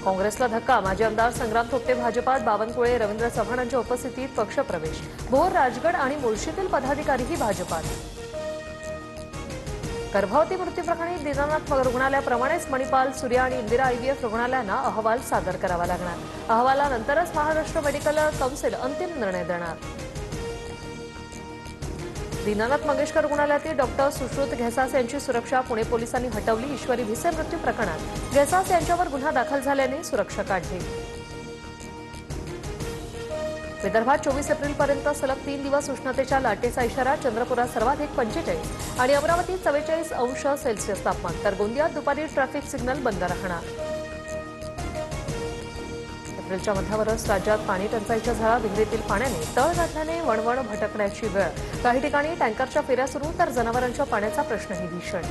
काँग्रेसला धक्का. माजी आमदार संग्राम थोपटे भाजपात, बावनकुळे, रवींद्र चव्हाणांच्या उपस्थितीत पक्षप्रवेश. भोर, राजगड आणि मुळशीतील पदाधिकारीही भाजपात. गर्भवती मृत्यू प्रकरणी दीनानाथ रुग्णालयाप्रमाणेच मणिपाल, सूर्या आणि इंदिरा आयव्हीएफ रुग्णालयांना अहवाल सादर करावा लागणार. अहवालानंतरच महाराष्ट्र मेडिकल काउन्सिल अंतिम निर्णय देणार. दीनानाथ मंगेशकर रुग्णालयातील डॉक्टर सुश्रुत घेसास यांची सुरक्षा पुणे पोलिसांनी हटवली. ईश्वरी भिसे मृत्यू प्रकरणात घेसास यांच्यावर गुन्हा दाखल झाल्याने सुरक्षा काढली. विदर्भात 24 एप्रिलपर्यंत सलग 3 दिवस उष्णतेच्या लाटेचा इशारा. चंद्रपुरात सर्वाधिक 45 आणि अमरावतीत 44 अंश सेल्सिअस तापमान. तर गोंदियात दुपारी ट्रॅफिक सिग्नल बंद राहणार. एप्रिलच्या मध्यावरच राज्यात पाणी टंचाईच्या झळा. विहिरीतील पाण्याने तळ गाठल्याने वणवण भटकण्याची वेळ. काही ठिकाणी टँकरच्या फेऱ्या सुरू, तर जनावरांच्या पाण्याचा प्रश्नही भीषण.